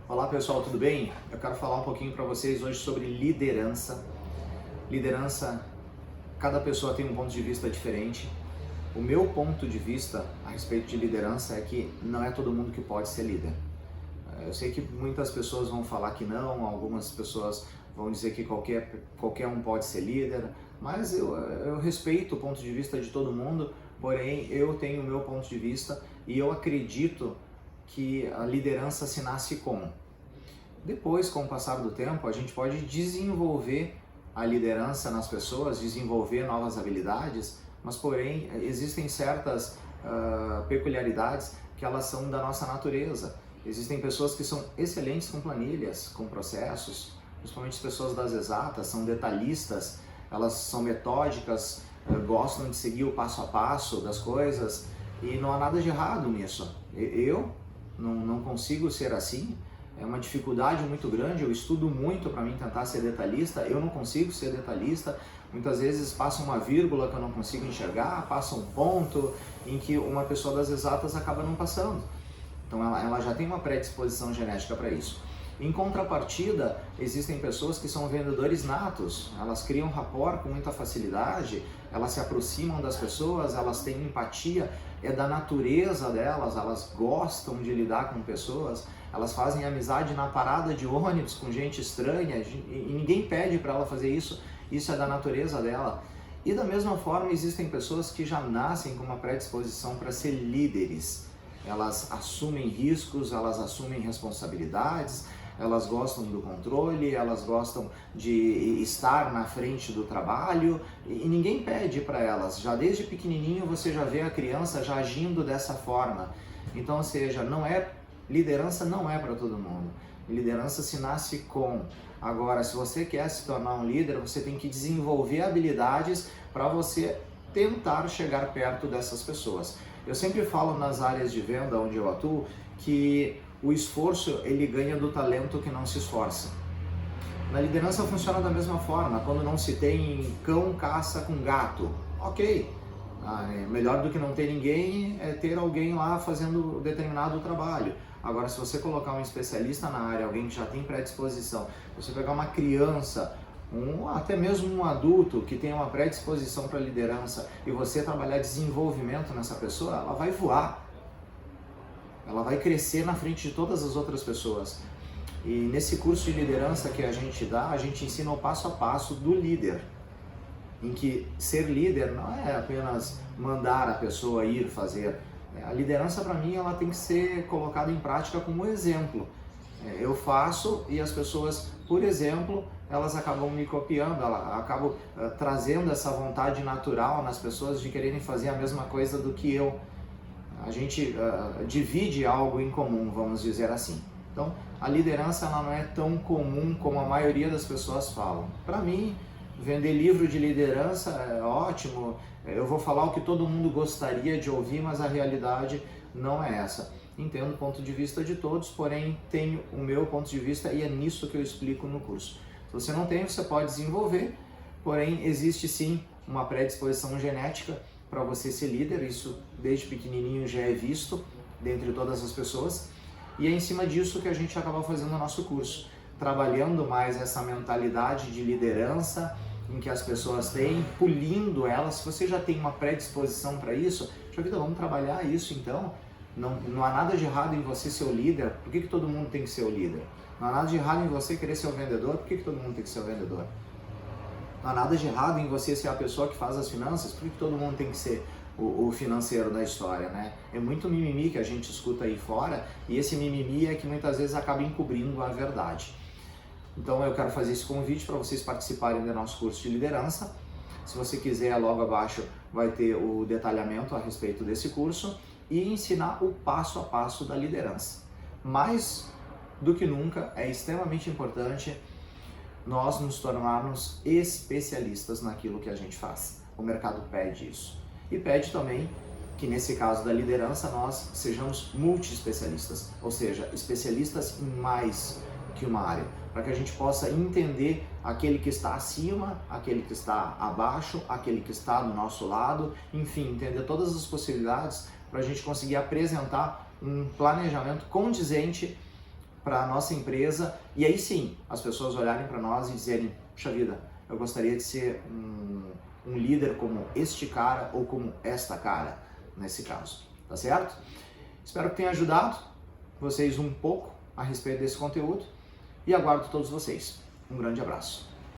Olá pessoal, tudo bem? Eu quero falar um pouquinho para vocês hoje sobre liderança. Liderança, cada pessoa tem um ponto de vista diferente. O meu ponto de vista a respeito de liderança é que não é todo mundo que pode ser líder. Eu sei que muitas pessoas vão falar que não, algumas pessoas vão dizer que qualquer um pode ser líder, mas eu respeito o ponto de vista de todo mundo, porém eu tenho o meu ponto de vista e eu acredito que a liderança se nasce com. Depois, com o passar do tempo, a gente pode desenvolver a liderança nas pessoas, desenvolver novas habilidades, mas porém existem certas peculiaridades que elas são da nossa natureza. Existem pessoas que são excelentes com planilhas, com processos, principalmente as pessoas das exatas, são detalhistas, elas são metódicas, gostam de seguir o passo a passo das coisas e não há nada de errado nisso. Eu não consigo ser assim, é uma dificuldade muito grande, eu estudo muito para mim tentar ser detalhista, eu não consigo ser detalhista, muitas vezes passa uma vírgula que eu não consigo enxergar, passa um ponto em que uma pessoa das exatas acaba não passando. Então ela já tem uma predisposição genética para isso. Em contrapartida, existem pessoas que são vendedores natos, elas criam rapport com muita facilidade, elas se aproximam das pessoas, elas têm empatia, é da natureza delas, elas gostam de lidar com pessoas, elas fazem amizade na parada de ônibus com gente estranha e ninguém pede para ela fazer isso, isso é da natureza dela. E da mesma forma existem pessoas que já nascem com uma predisposição para ser líderes, elas assumem riscos, elas assumem responsabilidades, elas gostam do controle, elas gostam de estar na frente do trabalho e ninguém pede para elas. Já desde pequenininho você já vê a criança já agindo dessa forma. Então, ou seja, liderança não é para todo mundo. Liderança se nasce com. Agora, se você quer se tornar um líder, você tem que desenvolver habilidades para você tentar chegar perto dessas pessoas. Eu sempre falo nas áreas de venda onde eu atuo que o esforço ele ganha do talento que não se esforça. Na liderança funciona da mesma forma, quando não se tem cão caça com gato, ok. Melhor do que não ter ninguém é ter alguém lá fazendo determinado trabalho. Agora, se você colocar um especialista na área, alguém que já tem predisposição, você pegar uma criança, até mesmo um adulto que tem uma predisposição para liderança e você trabalhar desenvolvimento nessa pessoa, ela vai voar. Ela vai crescer na frente de todas as outras pessoas. E nesse curso de liderança que a gente dá, a gente ensina o passo a passo do líder. Em que ser líder não é apenas mandar a pessoa ir fazer. A liderança, para mim, ela tem que ser colocada em prática como exemplo. Eu faço e as pessoas, por exemplo, elas acabam me copiando, acabam trazendo essa vontade natural nas pessoas de quererem fazer a mesma coisa do que eu. A gente divide algo em comum, vamos dizer assim. Então, a liderança ela não é tão comum como a maioria das pessoas falam. Para mim, vender livro de liderança é ótimo, eu vou falar o que todo mundo gostaria de ouvir, mas a realidade não é essa. Entendo o ponto de vista de todos, porém tenho o meu ponto de vista e é nisso que eu explico no curso. Se você não tem, você pode desenvolver, porém existe sim uma predisposição genética para você ser líder, isso desde pequenininho já é visto dentre todas as pessoas e é em cima disso que a gente acaba fazendo o nosso curso, trabalhando mais essa mentalidade de liderança em que as pessoas têm, polindo elas. Se você já tem uma predisposição para isso, vamos trabalhar isso então. Não há nada de errado em você ser o líder, por que todo mundo tem que ser o líder? Não há nada de errado em você querer ser o vendedor, por que todo mundo tem que ser o vendedor? Não há nada de errado em você ser a pessoa que faz as finanças, por que todo mundo tem que ser o financeiro da história, né? É muito mimimi que a gente escuta aí fora e esse mimimi é que muitas vezes acaba encobrindo a verdade. Então eu quero fazer esse convite para vocês participarem do nosso curso de liderança. Se você quiser, logo abaixo vai ter o detalhamento a respeito desse curso e ensinar o passo a passo da liderança. Mais do que nunca, é extremamente importante nós nos tornarmos especialistas naquilo que a gente faz. O mercado pede isso. E pede também que, nesse caso da liderança, nós sejamos multi-especialistas, ou seja, especialistas em mais que uma área, para que a gente possa entender aquele que está acima, aquele que está abaixo, aquele que está do nosso lado, enfim, entender todas as possibilidades para a gente conseguir apresentar um planejamento condizente para a nossa empresa e aí sim as pessoas olharem para nós e dizerem, puxa vida, eu gostaria de ser um líder como este cara ou como esta cara, nesse caso, tá certo? Espero que tenha ajudado vocês um pouco a respeito desse conteúdo e aguardo todos vocês. Um grande abraço.